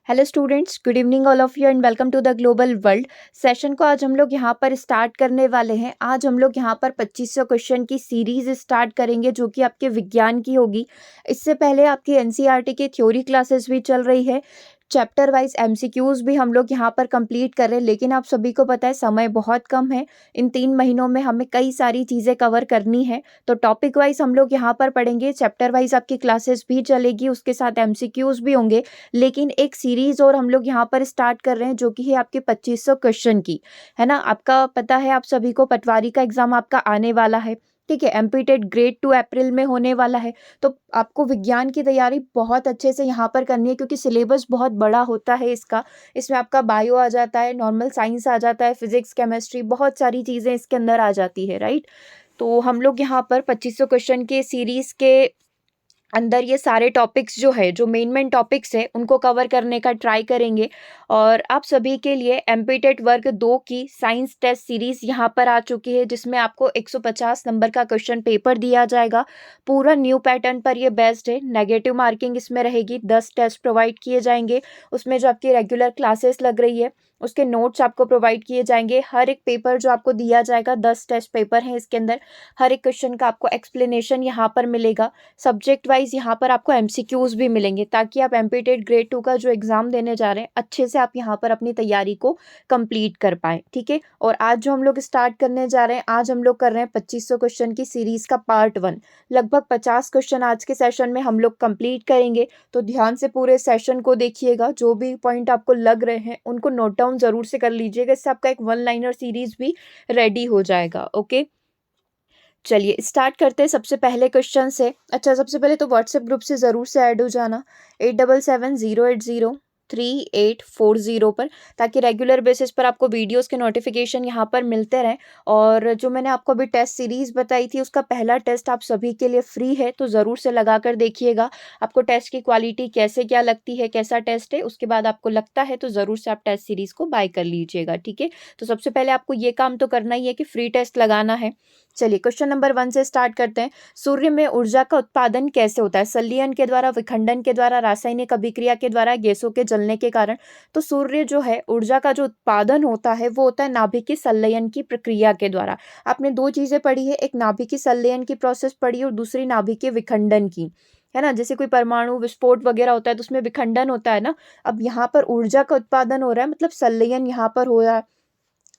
Hello students, good evening all of you and welcome to the global world. Session को आज हम लोग यहाँ पर स्टार्ट करने वाले हैं। आज हम लोग यहाँ पर 2500 क्वेश्चन की सीरीज स्टार्ट करेंगे जो कि आपके विज्ञान की होगी। इससे पहले आपकी एनसीईआरटी की थ्योरी क्लासेस भी चल रही है। चैप्टर वाइज एमसीक्यूज भी हम लोग यहाँ पर कंप्लीट कर रहे हैं, लेकिन आप सभी को पता है समय बहुत कम है। इन 3 महीनों में हमें कई सारी चीज़ें कवर करनी है, तो टॉपिक वाइज हम लोग यहाँ पर पढ़ेंगे। चैप्टर वाइज आपकी क्लासेस भी चलेगी, उसके साथ एमसीक्यूज भी होंगे। लेकिन एक सीरीज और हम लोग यहाँ पर स्टार्ट कर रहे हैं जो कि है आपके 2500 क्वेश्चन की, है ना। आपका पता है, आप सभी को पटवारी का एग्जाम आपका आने वाला है, ठीक है। एमपीटेट ग्रेड 2 अप्रैल में होने वाला है। तो आपको विज्ञान की तैयारी बहुत अच्छे से यहाँ पर करनी है, क्योंकि सिलेबस बहुत बड़ा होता है इसका। इसमें आपका बायो आ जाता है, नॉर्मल साइंस आ जाता है, फिजिक्स, केमिस्ट्री, बहुत सारी चीज़ें इसके अंदर आ जाती है, राइट। तो हम लोग यहाँ पर 2500 क्वेश्चन के सीरीज के अंदर ये सारे टॉपिक्स जो है, जो मेन टॉपिक्स है, उनको कवर करने का ट्राई करेंगे। और आप सभी के लिए एमपीटेट वर्ग 2 की साइंस टेस्ट सीरीज यहाँ पर आ चुकी है, जिसमें आपको 150 नंबर का क्वेश्चन पेपर दिया जाएगा। पूरा न्यू पैटर्न पर ये बेस्ड है। नेगेटिव मार्किंग इसमें रहेगी, 10 टेस्ट प्रोवाइड किए जाएंगे। उसमें जो आपकी रेगुलर क्लासेस लग रही है, उसके नोट्स आपको प्रोवाइड किए जाएंगे। हर एक पेपर जो आपको दिया जाएगा, 10 टेस्ट पेपर हैं इसके अंदर, हर एक क्वेश्चन का आपको एक्सप्लेनेशन यहाँ पर मिलेगा। सब्जेक्ट वाइज यहाँ पर आपको एमसीक्यूज भी मिलेंगे, ताकि आप एमपीटेट ग्रेड 2 का जो एग्जाम देने जा रहे हैं, अच्छे से आप यहाँ पर अपनी तैयारी को कंप्लीट कर पाए, ठीक है। और आज जो हम लोग स्टार्ट करने जा रहे हैं, आज हम लोग कर रहे हैं 2500 क्वेश्चन की सीरीज का पार्ट 1। लगभग 50 क्वेश्चन आज के सेशन में हम लोग कंप्लीट करेंगे। तो ध्यान से पूरे सेशन को देखिएगा, जो भी पॉइंट आपको लग रहे हैं उनको नोट डाउन जरूर से कर लीजिएगा। इससे आपका एक 1 लाइनर सीरीज भी रेडी हो जाएगा, ओके। चलिए स्टार्ट करते हैं सबसे पहले क्वेश्चन से। अच्छा, सबसे पहले तो व्हाट्सएप ग्रुप से ज़रूर से ऐड हो जाना 8770803840 पर, ताकि रेगुलर बेसिस पर आपको वीडियोस के नोटिफिकेशन यहाँ पर मिलते रहें। और जो मैंने आपको अभी टेस्ट सीरीज़ बताई थी, उसका पहला टेस्ट आप सभी के लिए फ्री है, तो ज़रूर से लगा कर देखिएगा। आपको टेस्ट की क्वालिटी कैसे क्या लगती है, कैसा टेस्ट है, उसके बाद आपको लगता है तो ज़रूर से आप टेस्ट सीरीज़ को बाय कर लीजिएगा, ठीक है। तो सबसे पहले आपको ये काम तो करना ही है कि फ्री टेस्ट लगाना है। चलिए क्वेश्चन नंबर 1 से स्टार्ट करते हैं। सूर्य में ऊर्जा का उत्पादन कैसे होता है? संलयन के द्वारा, विखंडन के द्वारा, रासायनिक अभिक्रिया के द्वारा, गैसों के जलने के कारण। तो सूर्य जो है, ऊर्जा का जो उत्पादन होता है वो होता है नाभिकीय संलयन की प्रक्रिया के द्वारा। आपने दो चीजें पढ़ी है, एक नाभिकीय संलयन की प्रोसेस पढ़ी और दूसरी नाभिकीय विखंडन की, है ना। जैसे कोई परमाणु विस्फोट वगैरह होता है तो उसमें विखंडन होता है ना। अब यहाँ पर ऊर्जा का उत्पादन हो रहा है, मतलब संलयन यहाँ पर हो रहा है।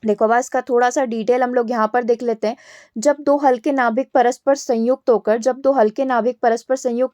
देखो, अब इसका थोड़ा सा डिटेल हम लोग यहाँ पर देख लेते हैं। जब दो हल्के नाभिक परस्पर संयुक्त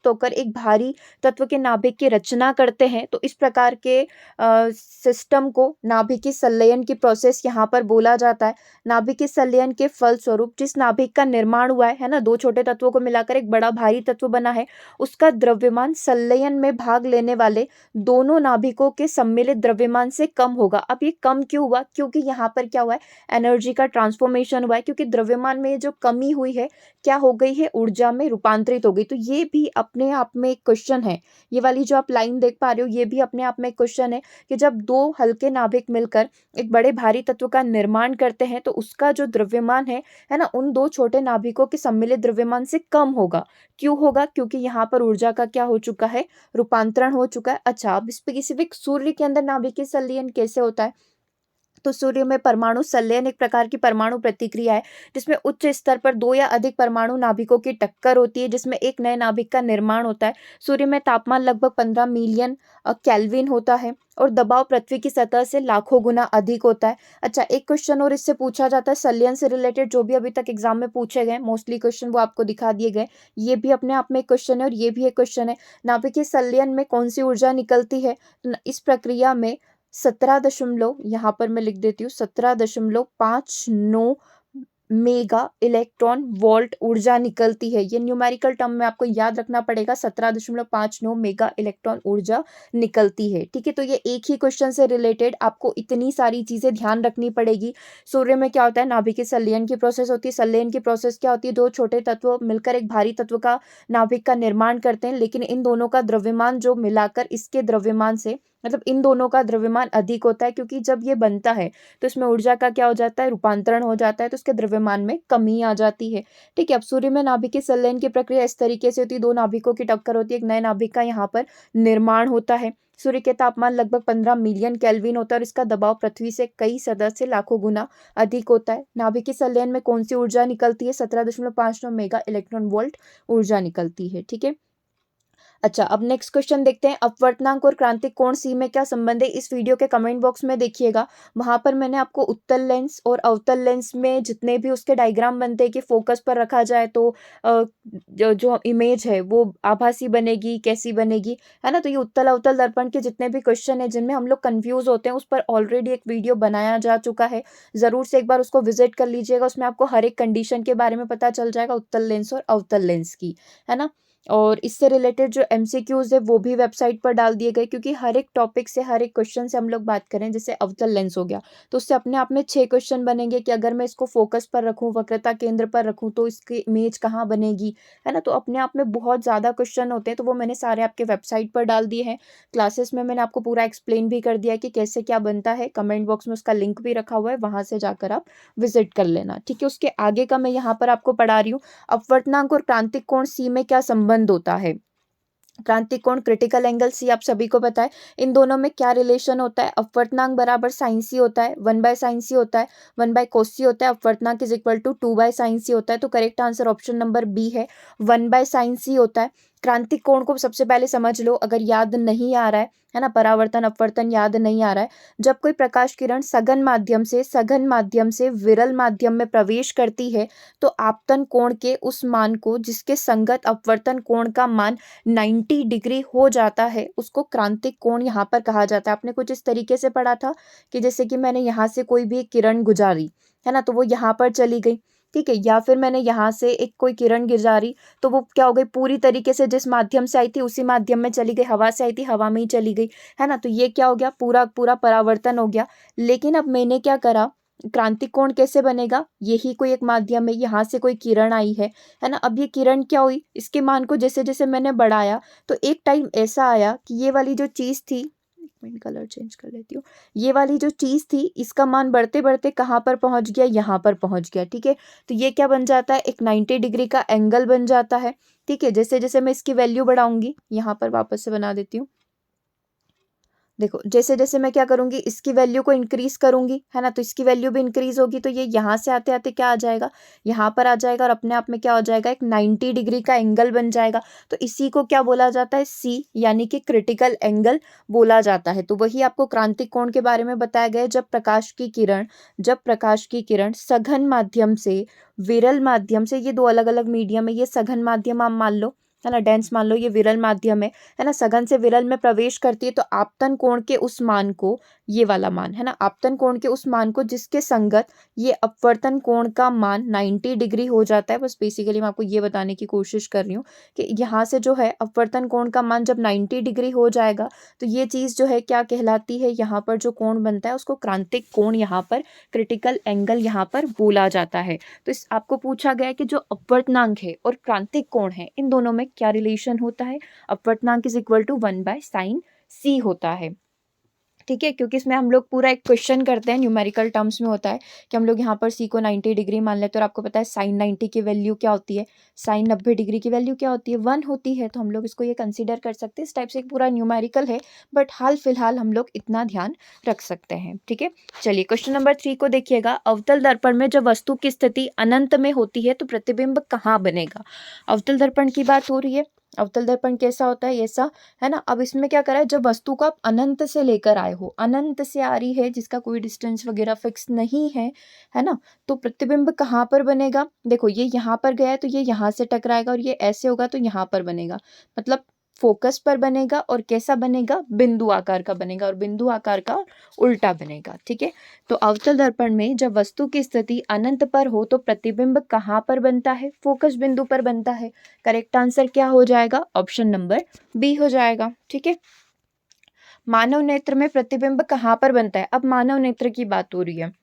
होकर एक भारी तत्व के नाभिक की रचना करते हैं, तो इस प्रकार के सिस्टम को नाभिकीय संलयन की प्रोसेस यहाँ पर बोला जाता है। नाभिकीय संलयन के फलस्वरूप जिस नाभिक का निर्माण हुआ है ना, दो छोटे तत्वों को मिलाकर एक बड़ा भारी तत्व बना है, उसका द्रव्यमान संलयन में भाग लेने वाले दोनों नाभिकों के सम्मिलित द्रव्यमान से कम होगा। अब ये कम क्यों हुआ? क्योंकि यहाँ पर क्या हुआ है, एनर्जी का ट्रांसफॉर्मेशन हुआ है। क्योंकि द्रव्यमान में जो कमी हुई है, क्या हो गई है, ऊर्जा में रूपांतरित हो गई। तो ये भी अपने आप में एक क्वेश्चन है। ये वाली जो आप लाइन देख पा रहे हो, ये भी अपने आप में एक क्वेश्चन है कि जब दो हल्के नाभिक मिलकर एक बड़े भारी तत्व का निर्माण करते हैं, तो उसका जो द्रव्यमान है ना, उन दो छोटे नाभिकों के सम्मिलित द्रव्यमान से कम होगा। क्यों होगा? क्योंकि यहाँ पर ऊर्जा का क्या हो चुका है, रूपांतरण हो चुका है। अच्छा, अब स्पेसिफिक सूर्य के अंदर नाभिकीय संलयन कैसे होता है? तो सूर्य में परमाणु संलयन एक प्रकार की परमाणु प्रतिक्रिया है, जिसमें उच्च स्तर पर दो या अधिक परमाणु नाभिकों की टक्कर होती है, जिसमें एक नए नाभिक का निर्माण होता है। सूर्य में तापमान लगभग 15 मिलियन केल्विन होता है और दबाव पृथ्वी की सतह से लाखों गुना अधिक होता है। अच्छा, एक क्वेश्चन और इससे पूछा जाता है, संलयन से रिलेटेड जो भी अभी तक एग्जाम में पूछे गए मोस्टली क्वेश्चन वो आपको दिखा दिए गए। ये भी अपने आप में एक क्वेश्चन है और ये भी एक क्वेश्चन है। नाभिकीय संलयन में कौन सी ऊर्जा निकलती है? इस प्रक्रिया में 17 दशमलव, यहाँ पर मैं लिख देती हूँ, 17.59 मेगा इलेक्ट्रॉन वोल्ट ऊर्जा निकलती है। ये न्यूमेरिकल टर्म में आपको याद रखना पड़ेगा, 17.59 मेगा इलेक्ट्रॉन ऊर्जा निकलती है, ठीक है। तो ये एक ही क्वेश्चन से रिलेटेड आपको इतनी सारी चीजें ध्यान रखनी पड़ेगी। सूर्य में क्या होता है, नाभिकीय संलयन की प्रोसेस होती है। संलयन की प्रोसेस क्या होती है, दो छोटे तत्व मिलकर एक भारी तत्व का नाभिक का निर्माण करते हैं, लेकिन इन दोनों का द्रव्यमान जो मिलाकर इसके द्रव्यमान से, मतलब इन दोनों का द्रव्यमान अधिक होता है। क्योंकि जब ये बनता है तो इसमें ऊर्जा का क्या हो जाता है, रूपांतरण हो जाता है, तो उसके द्रव्यमान में कमी आ जाती है, ठीक है। अब सूर्य में नाभिकीय संलयन की प्रक्रिया इस तरीके से होती है, दो नाभिकों की टक्कर होती है, एक नए नाभिक का यहाँ पर निर्माण होता है। सूर्य के तापमान लगभग 15 मिलियन केल्विन होता है और इसका दबाव पृथ्वी से कई सदस्य लाखों गुना अधिक होता है। नाभिकीय संलयन में कौन सी ऊर्जा निकलती है? 17.59 मेगा इलेक्ट्रॉन वोल्ट ऊर्जा निकलती है। ठीक है। अच्छा, अब नेक्स्ट क्वेश्चन देखते हैं। अपवर्तनांक और क्रांतिक कोण सी में क्या संबंध है? इस वीडियो के कमेंट बॉक्स में देखिएगा, वहां पर मैंने आपको उत्तल लेंस और अवतल लेंस में जितने भी उसके डायग्राम बनते हैं कि फोकस पर रखा जाए तो जो इमेज है वो आभासी बनेगी, कैसी बनेगी, है ना। तो ये उत्तल अवतल दर्पण के जितने भी क्वेश्चन है जिनमें हम लोग कंफ्यूज होते हैं, उस पर ऑलरेडी एक वीडियो बनाया जा चुका है, जरूर से एक बार उसको विजिट कर लीजिएगा। उसमें आपको हर एक कंडीशन के बारे में पता चल जाएगा, उत्तल लेंस और अवतल लेंस की, है ना। और इससे रिलेटेड जो एमसीक्यूज है वो भी वेबसाइट पर डाल दिए गए, क्योंकि हर एक टॉपिक से, हर एक क्वेश्चन से हम लोग बात करें। जैसे अवतल लेंस हो गया तो उससे अपने आप में 6 क्वेश्चन बनेंगे कि अगर मैं इसको फोकस पर रखूं, वक्रता केंद्र पर रखूं तो इसकी इमेज कहाँ बनेगी, है ना। तो अपने आप में बहुत ज़्यादा क्वेश्चन होते हैं, तो वो मैंने सारे आपके वेबसाइट पर डाल दिए हैं। क्लासेस में मैंने आपको पूरा एक्सप्लेन भी कर दिया है कि कैसे क्या बनता है। कमेंट बॉक्स में उसका लिंक भी रखा हुआ है, वहां से जाकर आप विजिट कर लेना। ठीक है। उसके आगे का मैं यहाँ पर आपको पढ़ा रही हूँ। अपवर्तनांक और क्रांतिक कोण सी में क्या संबंध होता है? क्रांतिक कोण, क्रिटिकल एंगल सी आप सभी को पता है। इन दोनों में क्या रिलेशन होता है? अपवर्तनांक बराबर साइन सी होता है, 1/sin सी होता है, 1/cos सी होता है। अपवर्तनांक इज इक्वल टू 2/sin सी होता है। तो correct answer option number B है, 1/sin सी होता है। क्रांतिक कोण को सबसे पहले समझ लो, अगर याद नहीं आ रहा है ना, परावर्तन अपवर्तन याद नहीं आ रहा है। जब कोई प्रकाश किरण सघन माध्यम से विरल माध्यम में प्रवेश करती है तो आपतन कोण के उस मान को जिसके संगत अपवर्तन कोण का मान 90 डिग्री हो जाता है, उसको क्रांतिक कोण यहाँ पर कहा जाता है। आपने कुछ इस तरीके से पढ़ा था कि जैसे कि मैंने यहाँ से कोई भी एक किरण गुजारी, है ना, तो वो यहाँ पर चली गई, ठीक है। या फिर मैंने यहाँ से एक कोई किरण गुजारी तो वो क्या हो गई, पूरी तरीके से जिस माध्यम से आई थी उसी माध्यम में चली गई, हवा से आई थी हवा में ही चली गई, है ना। तो ये क्या हो गया, पूरा पूरा परावर्तन हो गया। लेकिन अब मैंने क्या करा, क्रांतिक कोण कैसे बनेगा? यही कोई एक माध्यम है, यहाँ से कोई किरण आई है ना। अब ये किरण क्या हुई, इसके मान को जैसे जैसे मैंने बढ़ाया तो एक टाइम ऐसा आया कि ये वाली जो चीज थी, एक मिनट कलर चेंज कर लेती हूँ, ये वाली जो चीज थी इसका मान बढ़ते बढ़ते कहाँ पर पहुंच गया, यहाँ पर पहुंच गया, ठीक है। तो ये क्या बन जाता है, एक 90 डिग्री का एंगल बन जाता है, ठीक है। जैसे जैसे मैं इसकी वैल्यू बढ़ाऊंगी, यहाँ पर वापस से बना देती हूँ, देखो जैसे जैसे मैं क्या करूंगी, इसकी वैल्यू को इंक्रीज करूंगी, है ना, तो इसकी वैल्यू भी इंक्रीज होगी, तो ये यहाँ से आते आते क्या आ जाएगा, यहाँ पर आ जाएगा, और अपने आप में क्या हो जाएगा, एक 90 डिग्री का एंगल बन जाएगा। तो इसी को क्या बोला जाता है, सी, यानी कि क्रिटिकल एंगल बोला जाता है। तो वही आपको क्रांतिक कोण के बारे में बताया गया है। जब प्रकाश की किरण सघन माध्यम से विरल माध्यम से, ये दो अलग अलग मीडियम है, ये सघन माध्यम आप मान लो, है ना, डेंस मान लो, ये विरल माध्यम है ना, सघन से विरल में प्रवेश करती है तो आपतन कोण के उस मान को, ये वाला मान है ना, आपतन कोण के उस मान को जिसके संगत ये अपवर्तन कोण का मान 90 डिग्री हो जाता है। बस बेसिकली मैं आपको ये बताने की कोशिश कर रही हूँ कि यहाँ से जो है अपवर्तन कोण का मान जब 90 डिग्री हो जाएगा तो ये चीज़ जो है क्या कहलाती है, यहाँ पर जो कोण बनता है उसको क्रांतिक कोण, यहाँ पर क्रिटिकल एंगल यहाँ पर बोला जाता है। तो इस आपको पूछा गया है कि जो अपवर्तनांक है और क्रांतिक कोण है, इन दोनों में क्या रिलेशन होता है? अपवर्तनांक इज इक्वल टू 1/sin सी होता है, ठीक है। क्योंकि इसमें हम लोग पूरा एक क्वेश्चन करते हैं, न्यूमेरिकल टर्म्स में होता है कि हम लोग यहाँ पर सी को 90 डिग्री मान लेते हैं, और आपको पता है साइन 90 की वैल्यू क्या होती है, साइन 90 डिग्री की वैल्यू क्या होती है, 1 होती है। तो हम लोग इसको ये कंसीडर कर सकते हैं। इस टाइप से एक पूरा न्यूमेरिकल है, बट हाल फिलहाल हम लोग इतना ध्यान रख सकते हैं, ठीक है। चलिए क्वेश्चन नंबर 3 को देखिएगा। अवतल दर्पण में जब वस्तु की स्थिति अनंत में होती है तो प्रतिबिंब कहाँ बनेगा? अवतल दर्पण की बात हो रही है। अवतल दर्पण कैसा होता है, ऐसा, है ना। अब इसमें क्या करा है, जब वस्तु को आप अनंत से लेकर आए हो, अनंत से आ रही है जिसका कोई डिस्टेंस वगैरह फिक्स नहीं है ना, तो प्रतिबिंब कहाँ पर बनेगा? देखो ये यहाँ पर गया है तो ये यहाँ से टकराएगा, और ये ऐसे होगा तो यहाँ पर बनेगा, मतलब फोकस पर बनेगा। और कैसा बनेगा, बिंदु आकार का बनेगा, और बिंदु आकार का उल्टा बनेगा, ठीक है। तो अवतल दर्पण में जब वस्तु की स्थिति अनंत पर हो तो प्रतिबिंब कहाँ पर बनता है? फोकस बिंदु पर बनता है। करेक्ट आंसर क्या हो जाएगा? ऑप्शन नंबर बी हो जाएगा, ठीक है। मानव नेत्र में प्रतिबिंब कहाँ पर बनता है? अब मानव नेत्र की बात हो रही है।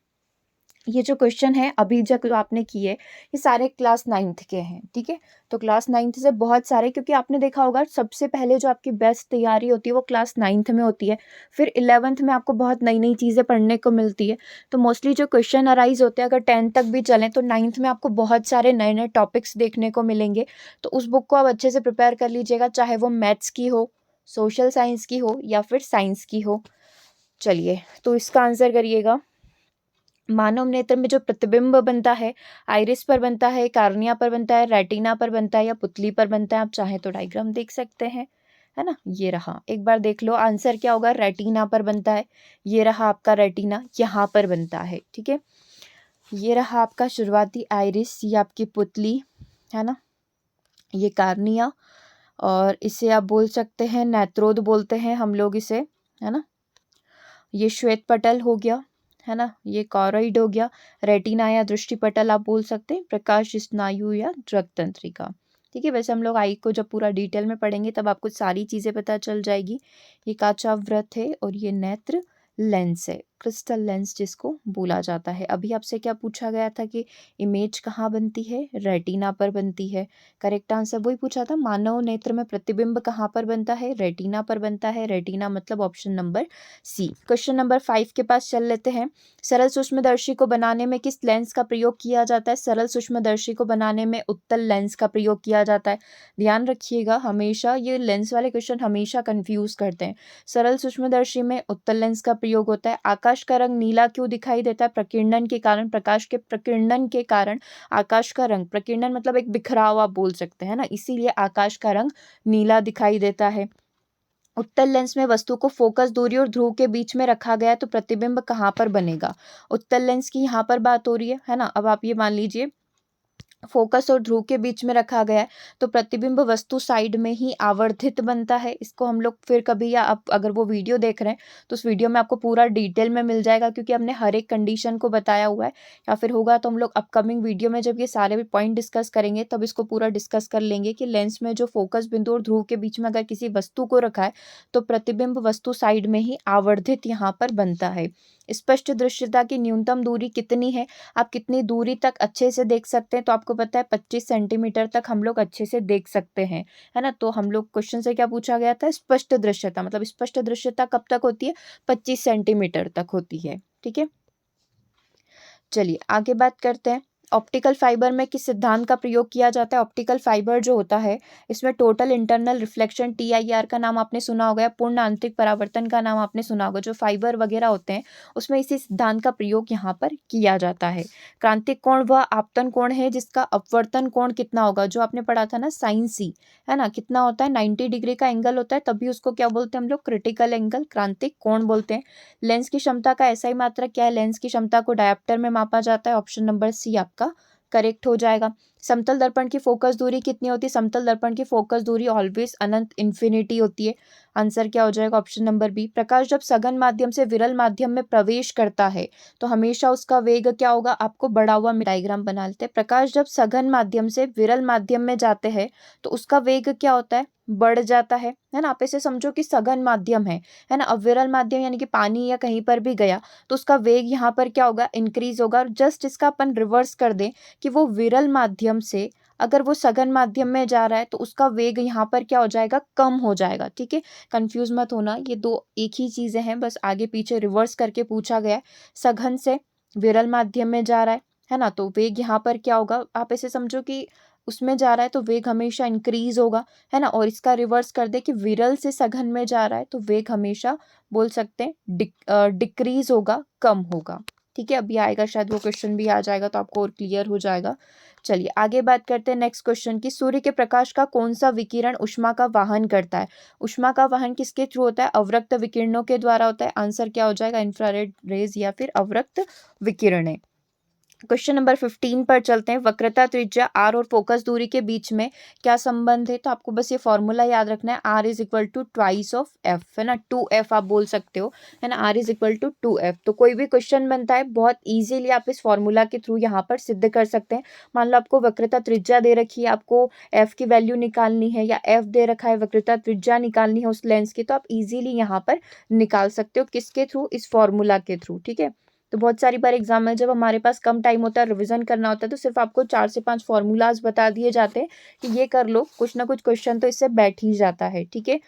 ये जो क्वेश्चन है अभी जो आपने किए, ये सारे क्लास 9th के हैं, ठीक है। तो क्लास 9th से बहुत सारे, क्योंकि आपने देखा होगा सबसे पहले जो आपकी बेस्ट तैयारी होती है वो क्लास 9th में होती है, फिर 11th में आपको बहुत नई नई चीज़ें पढ़ने को मिलती है। तो मोस्टली जो क्वेश्चन अराइज होते हैं, अगर 10th तक भी चलें तो 9th में आपको बहुत सारे नए नए टॉपिक्स देखने को मिलेंगे। तो उस बुक को आप अच्छे से प्रिपेयर कर लीजिएगा, चाहे वो मैथ्स की हो, सोशल साइंस की हो या फिर साइंस की हो। चलिए, तो इसका आंसर करिएगा। मानव नेत्र में जो प्रतिबिंब बनता है, आइरिस पर बनता है, कार्निया पर बनता है, रेटिना पर बनता है या पुतली पर बनता है। आप चाहें तो डायग्राम देख सकते हैं, है ना। ये रहा, एक बार देख लो आंसर क्या होगा। रेटिना पर बनता है। ये रहा आपका रेटिना, यहाँ पर बनता है, ठीक है। ये रहा आपका शुरुआती आइरिस, ये आपकी पुतली, है ना। ये कार्निया, और इसे आप बोल सकते हैं नेत्रोद बोलते हैं हम लोग इसे, है ना। ये श्वेत पटल हो गया, है ना। ये कॉरॉइड हो गया। रेटिना या दृष्टि पटल आप बोल सकते हैं, प्रकाश स्नायु या ड्रग तंत्रिका, ठीक है। वैसे हम लोग आई को जब पूरा डिटेल में पढ़ेंगे तब आपको सारी चीज़ें पता चल जाएगी। ये काचाव्रत है और ये नेत्र लेंस है, क्रिस्टल लेंस जिसको बोला जाता है। अभी आपसे क्या पूछा गया था कि इमेज कहाँ बनती है, रेटिना पर बनती है। करेक्ट आंसर वही पूछा था, मानव नेत्र में प्रतिबिंब कहाँ पर बनता है, रेटिना पर बनता है। रेटिना मतलब option number C. Question number 5 के पास चल लेते हैं। सरल सूक्ष्मदर्शी को बनाने में किस लेंस का प्रयोग किया जाता है। सरल सूक्ष्मदर्शी को बनाने में उत्तल लेंस का प्रयोग किया जाता है। ध्यान रखिएगा, हमेशा ये लेंस वाले क्वेश्चन हमेशा कंफ्यूज करते हैं। सरल सूक्ष्मदर्शी में उत्तल लेंस का प्रयोग होता है। आकाश का रंग नीला क्यों दिखाई देता है, प्रकीर्णन के कारण, प्रकाश के प्रकीर्णन के कारण आकाश का रंग, प्रकीर्णन मतलब एक बिखराव आप बोल सकते हैं ना, इसीलिए आकाश का रंग नीला दिखाई देता है। उत्तल लेंस में वस्तु को फोकस दूरी और ध्रुव के बीच में रखा गया है तो प्रतिबिंब कहाँ पर बनेगा। उत्तल लेंस की यहाँ पर बात हो रही है ना। अब आप ये मान लीजिए फोकस और ध्रुव के बीच में रखा गया है तो प्रतिबिंब वस्तु साइड में ही आवर्धित बनता है। इसको हम लोग फिर कभी, या आप अगर वो वीडियो देख रहे हैं तो उस वीडियो में आपको पूरा डिटेल में मिल जाएगा, क्योंकि हमने हर एक कंडीशन को बताया हुआ है। या फिर होगा तो हम लोग अपकमिंग वीडियो में जब ये सारे पॉइंट डिस्कस करेंगे तब इसको पूरा डिस्कस कर लेंगे कि लेंस में जो फोकस बिंदु और ध्रुव के बीच में अगर किसी वस्तु को रखा है तो प्रतिबिंब वस्तु साइड में ही आवर्धित यहाँ पर बनता है। स्पष्ट दृश्यता की न्यूनतम दूरी कितनी है, आप कितनी दूरी तक अच्छे से देख सकते हैं, तो आपको पता है 25 सेंटीमीटर तक हम लोग अच्छे से देख सकते हैं, है ना। तो हम लोग क्वेश्चन से क्या पूछा गया था, स्पष्ट दृश्यता, मतलब स्पष्ट दृश्यता कब तक होती है, 25 सेंटीमीटर तक होती है, ठीक है। चलिए आगे बात करते हैं। ऑप्टिकल फाइबर में किस सिद्धांत का प्रयोग किया जाता है। ऑप्टिकल फाइबर जो होता है इसमें टोटल इंटरनल रिफ्लेक्शन TIR का नाम आपने सुना होगा, पूर्ण आंतरिक परावर्तन का नाम आपने सुना होगा। जो फाइबर वगैरह होते हैं उसमें इसी सिद्धांत का प्रयोग यहाँ पर किया जाता है। क्रांतिक कोण वह आपतन कोण है जिसका अपवर्तन कोण कितना होगा, जो आपने पढ़ा था ना साइन सी, है ना, कितना होता है 90 डिग्री का एंगल होता है, तभी उसको क्या बोलते हैं हम लोग, क्रिटिकल एंगल, क्रांतिक कोण बोलते हैं। लेंस की क्षमता का SI मात्रक क्या है, लेंस की क्षमता को डायोप्टर में मापा जाता है। ऑप्शन नंबर सी आपका करेक्ट हो जाएगा। समतल दर्पण की फोकस दूरी कितनी होती है, समतल दर्पण की फोकस दूरी ऑलवेज अनंत इन्फिनिटी होती है। आंसर क्या हो जाएगा, ऑप्शन नंबर बी। प्रकाश जब सघन माध्यम से विरल माध्यम में प्रवेश करता है तो हमेशा उसका वेग क्या होगा, आपको बढ़ा हुआ डायग्राम बना लेते हैं। प्रकाश जब सघन माध्यम से विरल माध्यम में जाते हैं तो उसका वेग क्या होता है, बढ़ जाता है ना। आप ऐसे समझो कि सघन माध्यम है ना। अब विरल माध्यम यानी कि पानी या कहीं पर भी गया तो उसका वेग यहाँ पर क्या होगा, इंक्रीज होगा। और जस्ट इसका अपन रिवर्स कर दें कि वो विरल माध्यम से अगर वो सघन माध्यम में जा रहा है तो उसका वेग यहाँ पर क्या हो जाएगा, कम हो जाएगा, ठीक है। कंफ्यूज मत होना, ये दो एक ही चीजें हैं, बस आगे पीछे रिवर्स करके पूछा गया है। सघन से विरल माध्यम में जा रहा है ना, तो वेग यहाँ पर क्या होगा, आप ऐसे समझो कि उसमें जा रहा है तो वेग हमेशा इंक्रीज होगा, है ना। और इसका रिवर्स कर दे कि विरल से सघन में जा रहा है तो वेग हमेशा बोल सकते हैं डिक्रीज होगा, कम होगा, ठीक है। अभी आएगा शायद वो क्वेश्चन भी आ जाएगा तो आपको और क्लियर हो जाएगा। चलिए आगे बात करते हैं नेक्स्ट क्वेश्चन की। सूर्य के प्रकाश का कौन सा विकिरण उष्मा का वाहन करता है। उष्मा का वाहन किसके थ्रू होता है, अवरक्त विकिरणों के द्वारा होता है। आंसर क्या हो जाएगा, इंफ्रारेड रेज या फिर अवरक्त विकिरणें। क्वेश्चन नंबर 15 पर चलते हैं। वक्रता त्रिज्या r और फोकस दूरी के बीच में क्या संबंध है, तो आपको बस ये फॉर्मूला याद रखना है, r is equal to twice of f, है ना, 2f आप बोल सकते हो, है ना, r is equal to 2f। तो कोई भी क्वेश्चन बनता है बहुत इजीली आप इस फॉर्मूला के थ्रू यहाँ पर सिद्ध कर सकते हैं। मान लो आपको वक्रता त्रिज्या दे रखी है, आपको f की वैल्यू निकालनी है, या f दे रखा है, वक्रता त्रिज्या निकालनी है उस लेंस की, तो आप इजीली यहाँ पर निकाल सकते हो। किसके थ्रू, इस फॉर्मूला के थ्रू, ठीक है। तो बहुत सारी बार एग्जाम में जब हमारे पास कम टाइम होता है, रिवीजन करना होता है, तो सिर्फ आपको 4 से 5 फॉर्मूलाज बता दिए जाते हैं कि ये कर लो, कुछ ना कुछ क्वेश्चन तो इससे बैठ ही जाता है, ठीक है।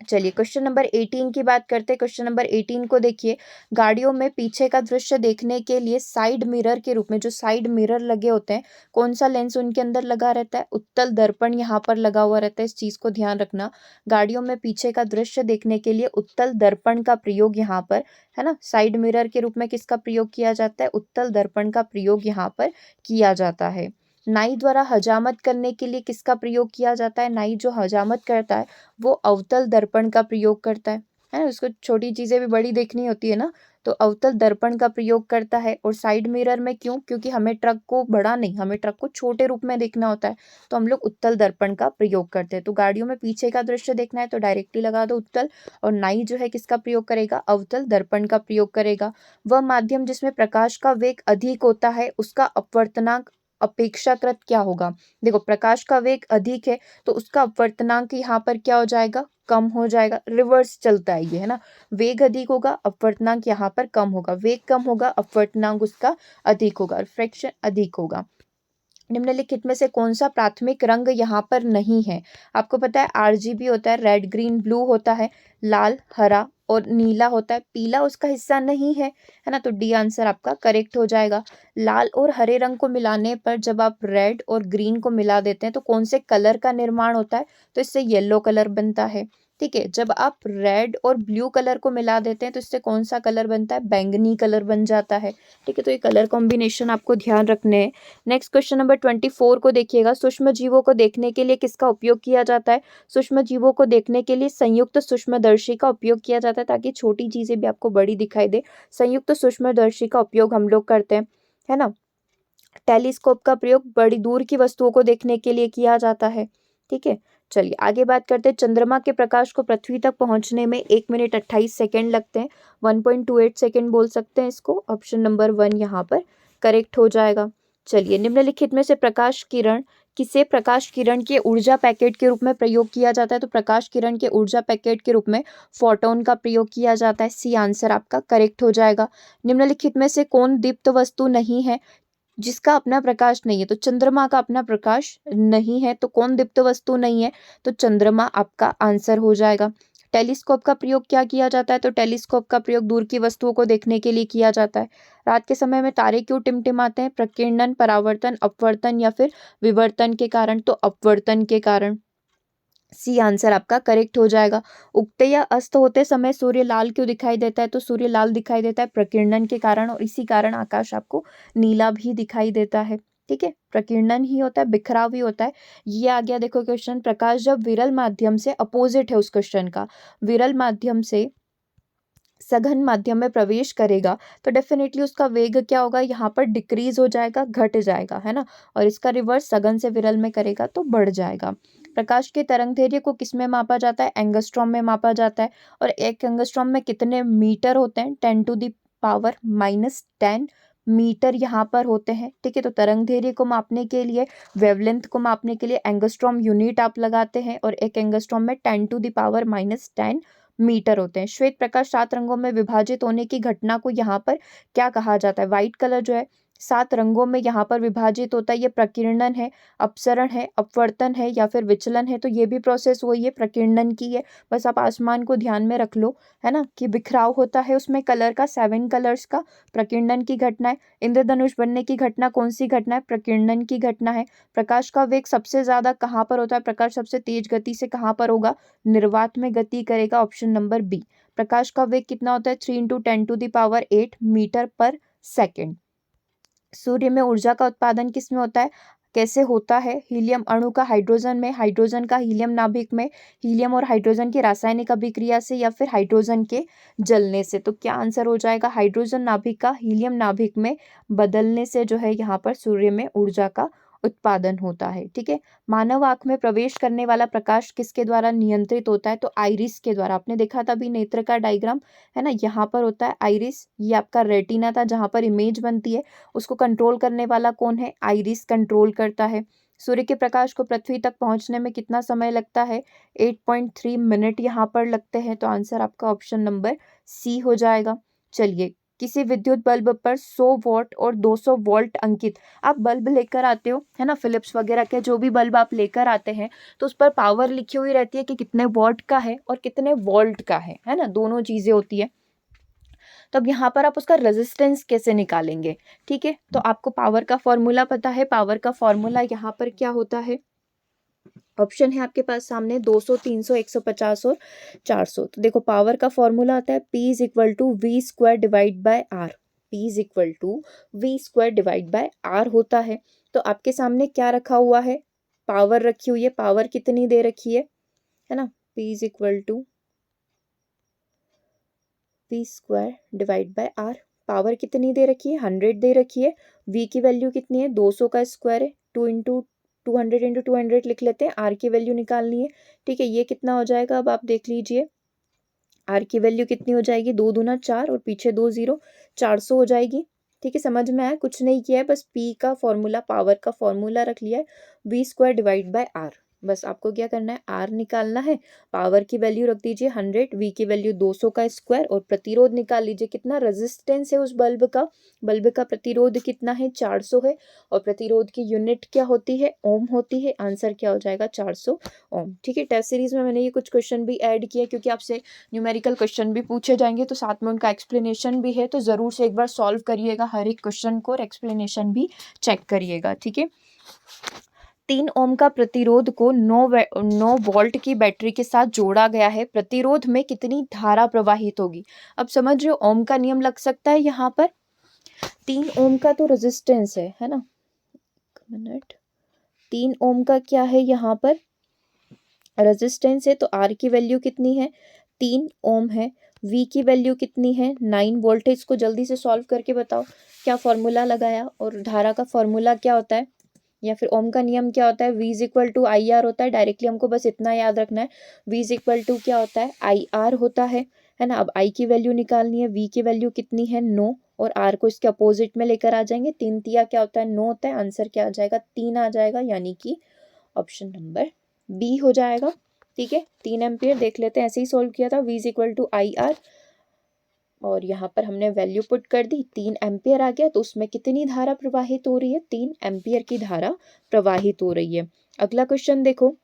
चलिए क्वेश्चन नंबर 18 की बात करते हैं। क्वेश्चन नंबर 18 को देखिए, गाड़ियों में पीछे का दृश्य देखने के लिए साइड मिरर के रूप में, जो साइड मिरर लगे होते हैं, कौन सा लेंस उनके अंदर लगा रहता है? उत्तल दर्पण यहाँ पर लगा हुआ रहता है। इस चीज को ध्यान रखना, गाड़ियों में पीछे का दृश्य देखने के लिए उत्तल दर्पण का प्रयोग यहाँ पर, है ना, साइड मिरर के रूप में किसका प्रयोग किया जाता है? उत्तल दर्पण का प्रयोग यहाँ पर किया जाता है। नाई द्वारा हजामत करने के लिए किसका प्रयोग किया जाता है? नाई जो हजामत करता है वो अवतल दर्पण का प्रयोग करता है ना, उसको छोटी चीजें भी बड़ी देखनी होती है ना, तो अवतल दर्पण का प्रयोग करता है। और साइड मिरर में क्यों? क्योंकि हमें ट्रक को बड़ा नहीं, हमें ट्रक को छोटे रूप में देखना होता है, तो हम लोग उत्तल दर्पण का प्रयोग करते हैं। तो गाड़ियों में पीछे का दृश्य देखना है तो डायरेक्टली लगा दो उत्तल, और नाई जो है किसका प्रयोग करेगा? अवतल दर्पण का प्रयोग करेगा। वह माध्यम जिसमें प्रकाश का वेग अधिक होता है उसका अपवर्तनांक अपेक्षाकृत क्या होगा? देखो, प्रकाश का वेग अधिक है तो उसका अपवर्तनांक यहाँ पर क्या हो जाएगा? कम हो जाएगा। रिवर्स चलता है ये, है ना, वेग अधिक होगा, अपवर्तनांक यहाँ पर कम होगा, वेग कम होगा, अपवर्तनांक उसका अधिक होगा, रिफ्रैक्शन अधिक होगा। निम्नलिखित में से कौन सा प्राथमिक रंग यहाँ पर नहीं है? आपको पता है आरजीबी होता है, रेड ग्रीन ब्लू होता है, लाल हरा और नीला होता है, पीला उसका हिस्सा नहीं है ना, तो डी आंसर आपका करेक्ट हो जाएगा। लाल और हरे रंग को मिलाने पर जब आप रेड और ग्रीन को मिला देते हैं तो कौन से कलर का निर्माण होता है? तो इससे येलो कलर बनता है। ठीक है, जब आप रेड और ब्लू कलर को मिला देते हैं तो इससे कौन सा कलर बनता है? बैंगनी कलर बन जाता है। ठीक है, तो ये कलर कॉम्बिनेशन आपको ध्यान रखने हैं। नेक्स्ट क्वेश्चन नंबर 24 को देखिएगा, सूक्ष्म जीवों को देखने के लिए किसका उपयोग किया जाता है? सूक्ष्म जीवों को देखने के लिए संयुक्त सूक्ष्मदर्शी का उपयोग किया जाता है, ताकि छोटी चीजें भी आपको बड़ी दिखाई दे। संयुक्त सूक्ष्मदर्शी का उपयोग हम लोग करते हैं, है ना। टेलीस्कोप का प्रयोग बड़ी दूर की वस्तुओं को देखने के लिए किया जाता है। ठीक है, चलिए आगे बात करते हैं। चंद्रमा के प्रकाश को पृथ्वी तक पहुंचने में 1 मिनट 28 सेकेंड लगते हैं। 1.28 सेकेंड बोल सकते हैं इसको। ऑप्शन नंबर 1 यहाँ पर करेक्ट हो जाएगा। चलिए, निम्नलिखित में से प्रकाश किरण किसे प्रकाश किरण के ऊर्जा पैकेट के रूप में प्रयोग किया जाता है? तो प्रकाश किरण के ऊर्जा पैकेट के रूप में फोटोन का प्रयोग किया जाता है। सी आंसर आपका करेक्ट हो जाएगा। निम्नलिखित में से कौन दीप्त वस्तु नहीं है जिसका अपना प्रकाश नहीं है? तो चंद्रमा का अपना प्रकाश नहीं है, तो कौन दीप्त वस्तु नहीं है? तो चंद्रमा आपका आंसर हो जाएगा। टेलीस्कोप का प्रयोग क्या किया जाता है? तो टेलीस्कोप का प्रयोग दूर की वस्तुओं को देखने के लिए किया जाता है। रात के समय में तारे क्यों टिमटिमाते हैं? प्रकीर्णन, परावर्तन, अपवर्तन या फिर विवर्तन के कारण? तो अपवर्तन के कारण। सी आंसर आपका करेक्ट हो जाएगा। उगते या अस्त होते समय सूर्य लाल क्यों दिखाई देता है? तो सूर्य लाल दिखाई देता है प्रकीर्णन के कारण, और इसी कारण आकाश आपको नीला भी दिखाई देता है। ठीक है, प्रकीर्णन ही होता है, बिखराव ही होता है। ये आ गया देखो क्वेश्चन। प्रकाश जब विरल माध्यम से, अपोजिट है उस क्वेश्चन का, विरल माध्यम से सघन माध्यम में प्रवेश करेगा तो डेफिनेटली उसका वेग क्या होगा? यहाँ पर डिक्रीज हो जाएगा, घट जाएगा, है ना। और इसका रिवर्स सघन से विरल में करेगा तो बढ़ जाएगा। प्रकाश के तरंगदैर्घ्य को किस में मापा जाता है? एंगस्ट्रॉम में मापा जाता है। और एक एंगस्ट्रॉम में कितने मीटर होते हैं? 10⁻⁻10 मीटर यहाँ पर होते हैं। ठीक है, तो तरंगदैर्घ्य को मापने के लिए, वेवलेंथ को मापने के लिए एंगस्ट्रॉम यूनिट आप लगाते हैं, और एक एंगस्ट्रॉम में 10⁻⁻10 मीटर होते हैं। श्वेत प्रकाश 7 रंगों में विभाजित होने की घटना को यहाँ पर क्या कहा जाता है? व्हाइट कलर जो है 7 रंगों में यहाँ पर विभाजित होता है, ये प्रकीर्णन है, अपसरण है, अपवर्तन है या फिर विचलन है। तो ये भी प्रोसेस वही है, प्रकीर्णन की है। बस आप आसमान को ध्यान में रख लो, है ना, कि बिखराव होता है उसमें कलर का, 7 कलर्स का। प्रकीर्णन की घटना है। इंद्रधनुष बनने की घटना कौन सी घटना है? प्रकीर्णन की घटना है। प्रकाश का वेग सबसे ज्यादा कहाँ पर होता है? प्रकाश सबसे तेज गति से कहाँ पर होगा? निर्वात में गति करेगा। Option number B. प्रकाश का वेग कितना होता है? 3 × 10⁸ मीटर पर सेकेंड। सूर्य में ऊर्जा का उत्पादन किस में होता है? कैसे होता है? हीलियम अणु का हाइड्रोजन में, हाइड्रोजन का हीलियम नाभिक में, हीलियम और हाइड्रोजन की रासायनिक अभिक्रिया से, या फिर हाइड्रोजन के जलने से। तो क्या आंसर हो जाएगा? हाइड्रोजन नाभिक का हीलियम नाभिक में बदलने से जो है यहाँ पर सूर्य में ऊर्जा का उत्पादन होता है। ठीक है, मानव आंख में प्रवेश करने वाला प्रकाश किसके द्वारा नियंत्रित होता है? तो आइरिस के द्वारा। आपने देखा था अभी नेत्र का डायग्राम, है ना, यहाँ पर होता है आइरिस, ये आपका रेटिना था जहाँ पर इमेज बनती है, उसको कंट्रोल करने वाला कौन है? आइरिस कंट्रोल करता है। सूर्य के प्रकाश को पृथ्वी तक पहुंचने में कितना समय लगता है? 8.3 मिनट यहाँ पर लगते हैं। तो आंसर आपका ऑप्शन नंबर सी हो जाएगा। चलिए, किसी विद्युत बल्ब पर 100 वॉट और 200 वोल्ट अंकित। आप बल्ब लेकर आते हो, है ना, फिलिप्स वगैरह के जो भी बल्ब आप लेकर आते हैं, तो उस पर पावर लिखी हुई रहती है कि कितने वॉट का है और कितने वोल्ट का है ना, दोनों चीजें होती है। तो अब यहाँ पर आप उसका रेजिस्टेंस कैसे निकालेंगे? ठीक है, तो आपको पावर का फॉर्मूला पता है। पावर का फॉर्मूला यहाँ पर क्या होता है? ऑप्शन है आपके पास सामने 200, 300, 150 और 400। तो देखो पावर का फॉर्मूला आता है P is equal to V square divide by R. P is equal to V square divide by R होता है। तो आपके सामने क्या रखा हुआ है? पावर रखी हुई है। पावर कितनी दे रखी है ना? P is equal to V square divide by R. Power कितनी दे रखी है? 100 दे रखी है। V की वैल्यू कितनी है? 200 का स्क्वायर है, 200 लिख लेते हैं। आर की वैल्यू निकालनी है। ठीक है, ये कितना हो जाएगा? अब आप देख लीजिए आर की वैल्यू कितनी हो जाएगी? 2 दूना 4 और पीछे 2 0, 400 हो जाएगी। ठीक है, समझ में आया? कुछ नहीं किया है, बस पी का फॉर्मूला, पावर का फॉर्मूला रख लिया है, V square divide by R. बस आपको क्या करना है? आर निकालना है। पावर की वैल्यू रख दीजिए 100, वी की वैल्यू 200 का स्क्वायर और प्रतिरोध निकाल लीजिए। कितना रेजिस्टेंस है उस बल्ब का? बल्ब का प्रतिरोध कितना है? 400 है। और प्रतिरोध की यूनिट क्या होती है? ओम होती है। आंसर क्या हो जाएगा? 400 ओम। ठीक है, टेस्ट सीरीज में मैंने ये कुछ क्वेश्चन भी ऐड किए क्योंकि आपसे न्यूमेरिकल क्वेश्चन भी पूछे जाएंगे, तो साथ में उनका एक्सप्लेनेशन भी है, तो ज़रूर से एक बार सॉल्व करिएगा हर एक क्वेश्चन को और एक्सप्लेनेशन भी चेक करिएगा। ठीक है, 3 ओम का प्रतिरोध को 9 वोल्ट की बैटरी के साथ जोड़ा गया है। प्रतिरोध में कितनी धारा प्रवाहित होगी? अब समझ रहे हो, ओम का नियम लग सकता है यहाँ पर। 3 ओम का तो रेजिस्टेंस है ना, 3 ओम का क्या है यहाँ पर? रेजिस्टेंस है। तो आर की वैल्यू कितनी है? 3 ओम है। वी की वैल्यू कितनी है? 9 वोल्ट है। इसको जल्दी से सॉल्व करके बताओ क्या फॉर्मूला लगाया, और धारा का फॉर्मूला क्या होता है, या फिर ओम का नियम क्या होता है? V is equal to I R होता है। डायरेक्टली हमको बस इतना याद रखना है, V इज इक्वल टू क्या होता है? आई आर होता है ना। अब I की वैल्यू निकालनी है। V की वैल्यू कितनी है? 9, और R को इसके अपोजिट में लेकर आ जाएंगे। 3 तिया क्या होता है? 9 होता है। आंसर क्या आ जाएगा? 3 आ जाएगा, यानी कि ऑप्शन नंबर बी हो जाएगा। ठीक है, 3 एम्पियर देख लेते हैं, ऐसे ही सोल्व किया था। V is equal to I R, और यहाँ पर हमने वैल्यू पुट कर दी, 3 एम्पियर आ गया। तो उसमें कितनी धारा प्रवाहित हो रही है? 3 एम्पियर की धारा प्रवाहित हो रही है। अगला क्वेश्चन देखो,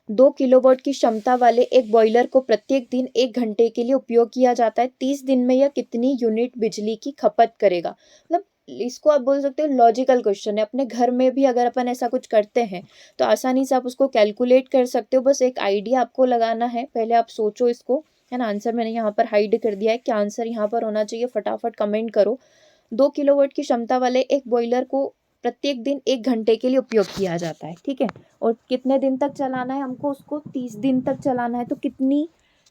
2 किलोवाट की क्षमता वाले एक बॉयलर को प्रत्येक दिन 1 घंटे के लिए उपयोग किया जाता है। 30 दिन में यह कितनी यूनिट बिजली की खपत करेगा? मतलब इसको आप बोल सकते हो लॉजिकल क्वेश्चन है। अपने घर में भी अगर अपन ऐसा कुछ करते हैं तो आसानी से आप उसको कैलकुलेट कर सकते हो। बस एक आइडिया आपको लगाना है, पहले आप सोचो इसको, है ना। आंसर मैंने यहाँ पर हाइड कर दिया है, क्या आंसर यहाँ पर होना चाहिए, फटाफट कमेंट करो। 2 किलोवाट की क्षमता वाले एक बॉयलर को प्रत्येक दिन 1 घंटे के लिए उपयोग किया जाता है। ठीक है, और कितने दिन तक चलाना है हमको? उसको 30 दिन तक चलाना है। तो कितनी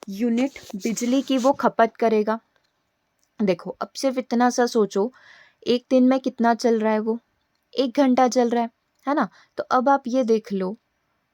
यूनिट बिजली की वो खपत करेगा? देखो अब सिर्फ इतना सा सोचो, एक दिन में कितना चल रहा है वो? 1 घंटा चल रहा है ना। तो अब आप ये देख लो,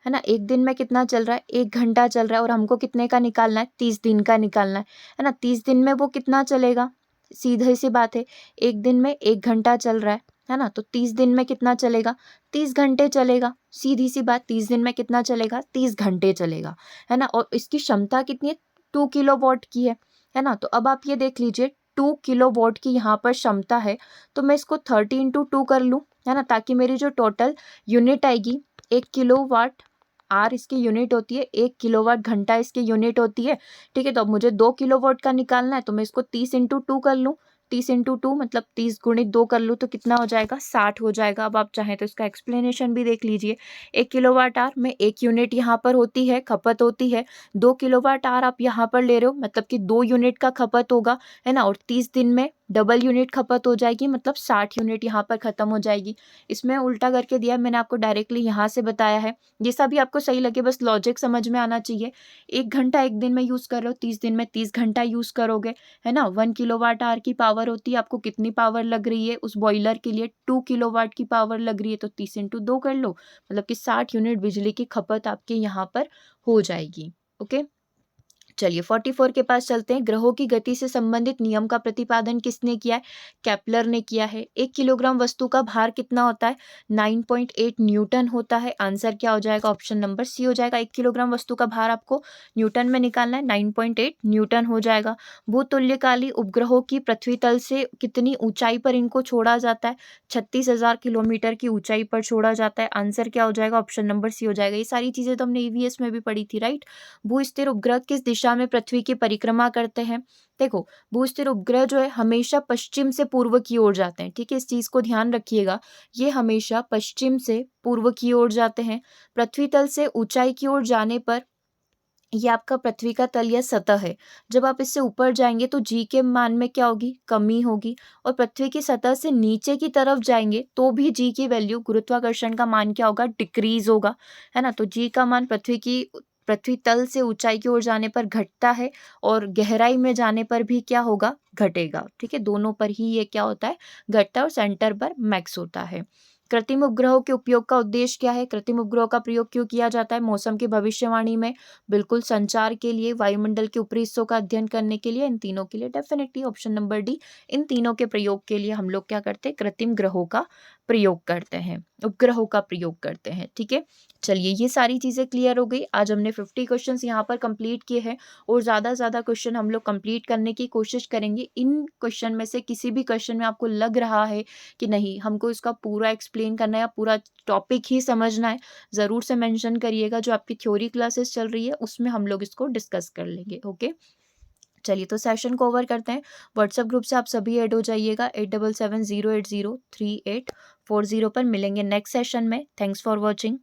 है ना, एक दिन में कितना चल रहा है? 1 घंटा चल रहा है, और हमको कितने का निकालना है? 30 दिन का निकालना है ना। 30 दिन में वो कितना चलेगा? सीधी सी बात है, एक दिन में 1 घंटा चल रहा है ना, तो 30 दिन में कितना चलेगा? 30 घंटे चलेगा। सीधी सी बात, 30 दिन में कितना चलेगा? 30 घंटे चलेगा, है ना। और इसकी क्षमता कितनी है? 2 किलोवाट की है ना। तो अब आप ये देख लीजिए, 2 किलोवाट की यहाँ पर क्षमता है, तो मैं इसको 30 इंटू 2 कर लूँ, है ना, ताकि मेरी जो टोटल यूनिट आएगी, 1 किलोवाट आर इसकी यूनिट होती है, 1 किलोवाट घंटा इसकी यूनिट होती है। ठीक है, तो अब मुझे 2 किलोवाट का निकालना है, तो मैं इसको 30 इंटू 2 कर लूँ। 30 इंटू 2 मतलब 30 गुणित 2 कर लूँ, तो कितना हो जाएगा? 60 हो जाएगा। अब आप चाहें तो इसका एक्सप्लेनेशन भी देख लीजिए। 1 किलोवाट आर में 1 यूनिट यहाँ पर होती है, खपत होती है। 2 किलोवाट आर आप यहाँ पर ले रहे हो, मतलब कि 2 यूनिट का खपत होगा, है ना। और 30 दिन में डबल यूनिट खपत हो जाएगी, मतलब 60 यूनिट यहाँ पर खत्म हो जाएगी। इसमें उल्टा करके दिया है, मैंने आपको डायरेक्टली यहाँ से बताया है। जैसा भी आपको सही लगे, बस लॉजिक समझ में आना चाहिए। 1 घंटा एक दिन में यूज़ कर रहे हो, 30 दिन में 30 घंटा यूज़ करोगे, है ना। 1 किलोवाट आवर की पावर होती है, आपको कितनी पावर लग रही है उस बॉयलर के लिए? 2 किलोवाट की पावर लग रही है, तो 30 इंटू 2 कर लो, मतलब कि 60 यूनिट बिजली की खपत आपके यहाँ पर हो जाएगी। ओके, चलिए 44 के पास चलते हैं। ग्रहों की गति से संबंधित नियम का प्रतिपादन किसने किया है? केपलर ने किया है। 1 किलोग्राम वस्तु का भार कितना होता है? 9.8 न्यूटन होता है। आंसर क्या हो जाएगा? ऑप्शन नंबर सी हो जाएगा। 1 किलोग्राम वस्तु का भार आपको न्यूटन में निकालना है, 9.8 न्यूटन हो जाएगा। भूतुल्यकाली उपग्रहों की पृथ्वी तल से कितनी ऊंचाई पर इनको छोड़ा जाता है? 36,000 किलोमीटर की ऊंचाई पर छोड़ा जाता है। आंसर क्या हो जाएगा? ऑप्शन नंबर सी हो जाएगा। ये सारी चीजें तो हमने ईवीएस में भी पढ़ी थी, राइट। भू-स्थिर उपग्रह किस दिशा में पृथ्वी की परिक्रमा करते हैं? देखो, भू-स्थिर उपग्रह जो है हमेशा पश्चिम से पूर्व की ओर जाते हैं, ठीक है, इस चीज को ध्यान रखिएगा। ये हमेशा पश्चिम से पूर्व की ओर जाते हैं। पृथ्वी तल से ऊंचाई की ओर जाने पर ये आपका पृथ्वी का तल या सतह है। जब आप इससे ऊपर जाएंगे तो जी के मान में क्या होगी? कमी होगी। और पृथ्वी की सतह से नीचे की तरफ जाएंगे तो भी जी की वैल्यू, गुरुत्वाकर्षण का मान क्या होगा? डिक्रीज होगा, है ना। तो जी का मान पृथ्वी तल से ऊंचाई की ओर जाने पर घटता है और गहराई में जाने पर भी क्या होगा? घटेगा, ठीक है। दोनों पर ही ये क्या होता है? घटता है और सेंटर पर मैक्स होता है। कृत्रिम उपग्रहों के उपयोग का उद्देश्य क्या है? कृत्रिम उपग्रहों का प्रयोग क्यों किया जाता है? मौसम की भविष्यवाणी में, बिल्कुल संचार के लिए, वायुमंडल के ऊपरी हिस्सों का अध्ययन करने के लिए, इन तीनों के लिए। डेफिनेटली ऑप्शन नंबर डी, इन तीनों के प्रयोग के लिए हम लोग क्या करते हैं? कृत्रिम ग्रहों का प्रयोग करते हैं, उपग्रहों का प्रयोग करते हैं, ठीक है। चलिए, ये सारी चीजें क्लियर हो गई। आज हमने 50 क्वेश्चंस यहाँ पर कंप्लीट किए हैं और ज़्यादा से ज़्यादा क्वेश्चन हम लोग कंप्लीट करने की कोशिश करेंगे। इन क्वेश्चन में से किसी भी क्वेश्चन में आपको लग रहा है कि नहीं, हमको इसका पूरा एक्सप्लेन करना है या पूरा टॉपिक ही समझना है, ज़रूर से मेंशन करिएगा। जो आपकी थ्योरी क्लासेस चल रही है उसमें हम लोग इसको डिस्कस कर लेंगे, ओके। चलिए, तो सेशन को ओवर करते हैं। व्हाट्सएप ग्रुप से आप सभी ऐड हो जाइएगा। 8770803840 पर मिलेंगे नेक्स्ट सेशन में। Thanks for watching.